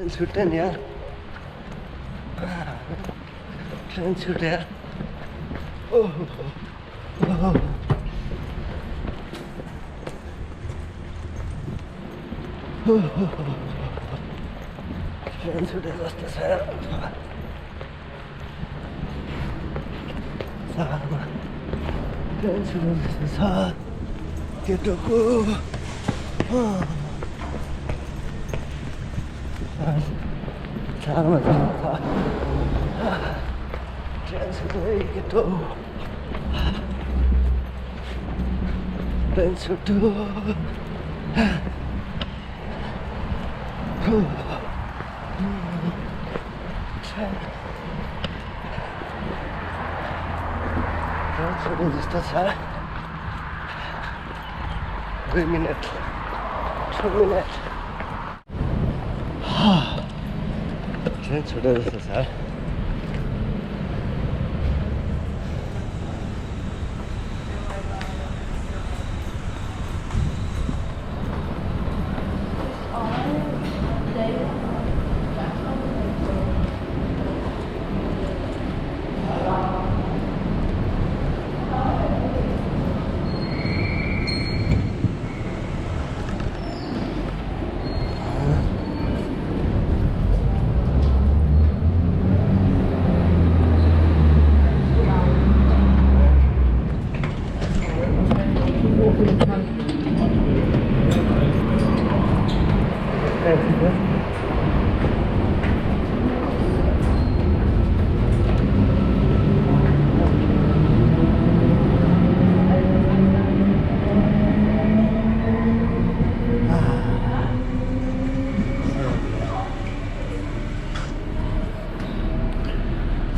Train छुट्यो नि यार ट्रेन छुट्यो यार ओहो ट्रेन छुट्यो जस्तो छ यार सारमा ट्रेन छुट्यो जस्तो छ केटोको सारमा जानु छ ट्रेन छुट्यो केटो ट्रेन छुट्यो छुट्यो जस्तो छ 2 मिनट 2 मिनट ट्रेन छुट्यो जस्तो छ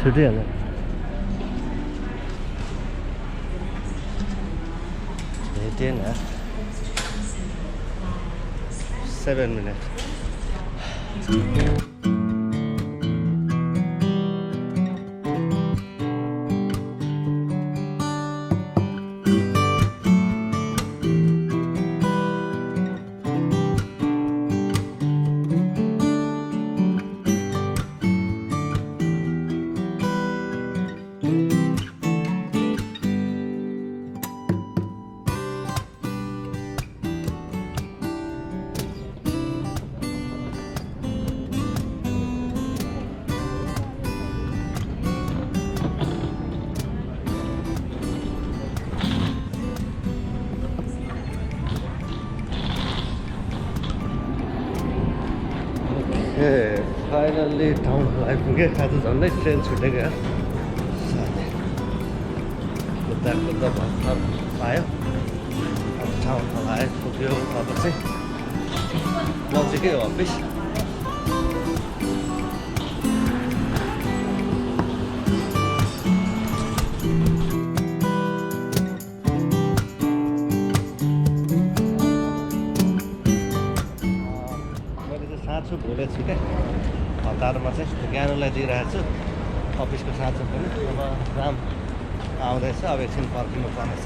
छुटिहाल्यो भेटेन 7 मिनट फाइनल्ली टाउन हल आइपुगेँ आज झन्डै ट्रेन छुटेको यार कुद्दा कुद्दा भर्खर पायो टाउन हल आइपुग्यो अब चाहिँ नजिकै हो अफिस मैले चाहिँ साँचो भुलेको छु क्या हतारमा चाहिँ ज्ञानलाई दिइरहेको छु अफिसको साँचो पनि अब राम आउँदैछ अब एकछिन पर्खिनु पर्नेछ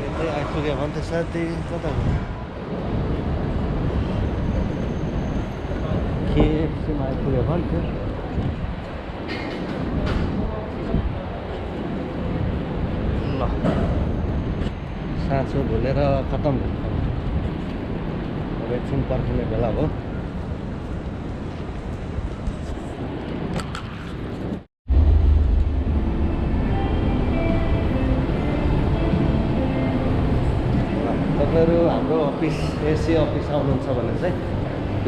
यतै आइपुग्यो भने त साथी कता हो केएफसीमा आइपुग्यो भन्थ्यो ल साँचो भुलेर खतम अब एकछिन पर्खिने बेला हो तपाईँहरू हाम्रो अफिस एसी अफिस आउनुहुन्छ भने चाहिँ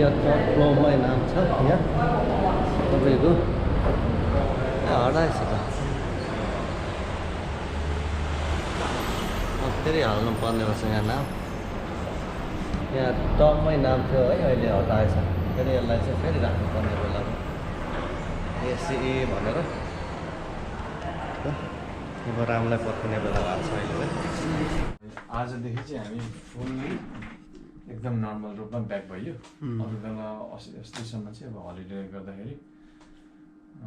यहाँ चक्लोमै नाम छ यहाँ तपाईँको हराएछ त फेरि हाल्नु पर्ने रहेछ यहाँ नाम यहाँ टपमै नाम थियो है अहिले हटाएछ फेरि यसलाई चाहिँ फेरि राख्नुपर्ने बेलामा एसिई भनेर अब रामलाई पर्खिने बेला भएको छ अहिले आजदेखि चाहिँ हामी फुल्ली एकदम नर्मल रूपमा ब्याक भयो अरू बेला अस्तिसम्म चाहिँ अब हलिडे गर्दाखेरि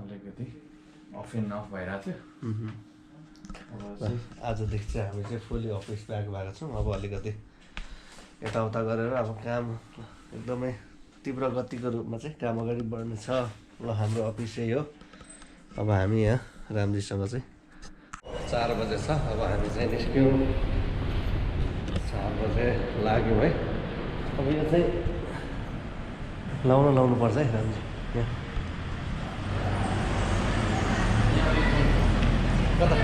अलिकति अफ एन्ड अफ भइरहेको थियो आजदेखि चाहिँ हामी चाहिँ फुल्ली अफिस ब्याक भएको छौँ। अब अलिकति यताउता गरेर अब काम एकदमै तीव्र गतिको रूपमा चाहिँ काम अगाडि बढ्ने छ। ल हाम्रो अफिस चाहिँ हो। अब हामी यहाँ रामजीसँग चाहिँ 4 बजे छ। अब हामी चाहिँ निस्क्यौँ। 4 बजे लाग्यौँ है। अब यो चाहिँ लाउनु पर्छ है रामजी यहाँ। कता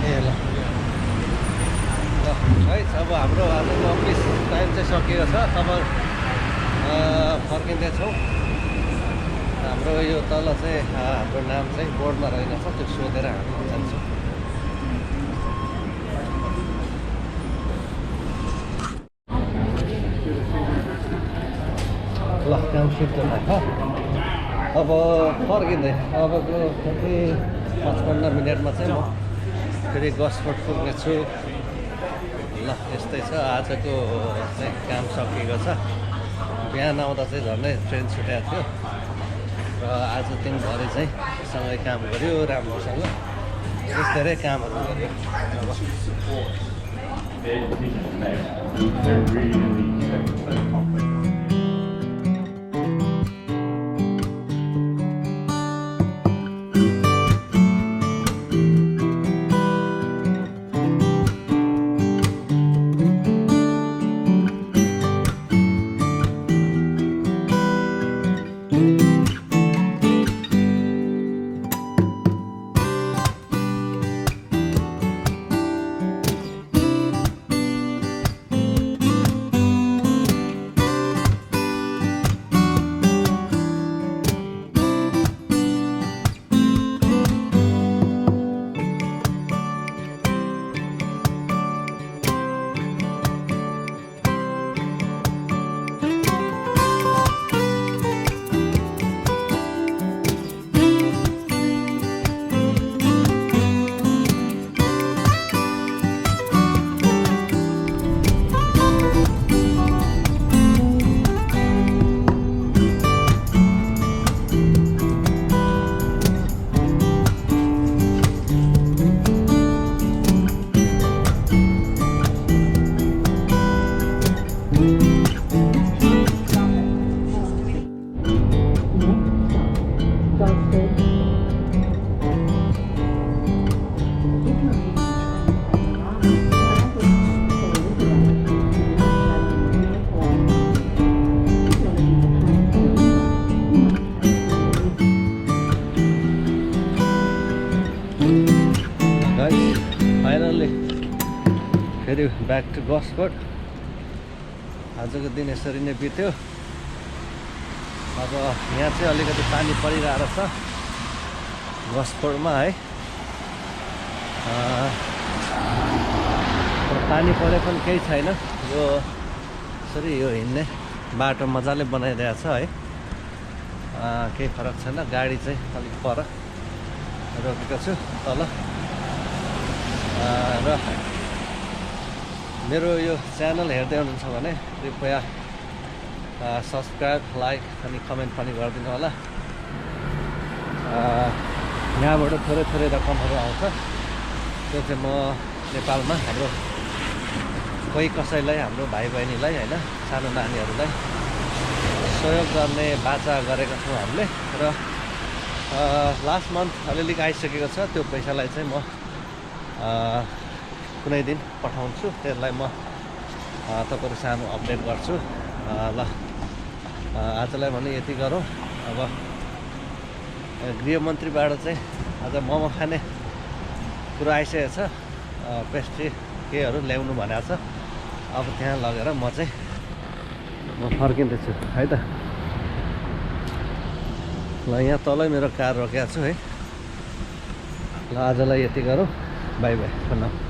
ए ल है। अब हाम्रो आजको अफिस टाइम चाहिँ सकिएको छ। अब फर्किँदैछौँ। हाम्रो यो तल चाहिँ हाम्रो नाम चाहिँ बोर्डमा रहेको छ, त्यो सोधेर हामी जान्छौँ। ल काम सिफ्ट भएको अब फर्किँदै अबको कति 55 मिनटमा चाहिँ म फेरि गस्कोट पुग्नेछु। ल यस्तै छ। आजको चाहिँ काम सकिएको छ। बिहान आउँदा चाहिँ झन्डै ट्रेन छुट्याएको थियो र आज दिनभरि चाहिँ सँगै काम गऱ्यो राम्रोसँग। धेरै कामहरू गऱ्यो। फेरि ब्याक टु गस्कोट। आजको दिन यसरी नै बित्यो। अब यहाँ चाहिँ अलिकति पानी परिरहेको छ गस्कोटमा है। पानी परे पनि केही छैन। यो यसरी यो हिँड्ने बाटो मजाले बनाइदिएको छ है। केही फरक छैन। गाडी चाहिँ अलिक पर रोकेको छु तल। र मेरो यो च्यानल हेर्दै हुनुहुन्छ भने कृपया सब्सक्राइब, लाइक अनि कमेन्ट पनि गरिदिनु होला। यहाँबाट थोरै थोरै रकमहरू आउँछ। त्यो चाहिँ म नेपालमा हाम्रो कोही कसैलाई, हाम्रो भाइ बहिनीलाई होइन, सानो नानीहरूलाई सहयोग गर्ने बाचा गरेका छौँ हामीले। र लास्ट मन्थ अलिअलि आइसकेको छ। त्यो पैसालाई चाहिँ म कुनै दिन पठाउँछु। त्यसलाई म तपाईँहरू सानो अपडेट गर्छु। ल आजलाई भने यति गरौँ। अब गृहमन्त्रीबाट चाहिँ आज मोमो खाने कुरो आइसकेको छ। पेस्ट्री केहरू ल्याउनु भनेको छ। अब त्यहाँ लगेर म फर्किँदैछु है त। ल यहाँ तलै मेरो कार रोकेको छु है। ल आजलाई यति गरौँ। By by.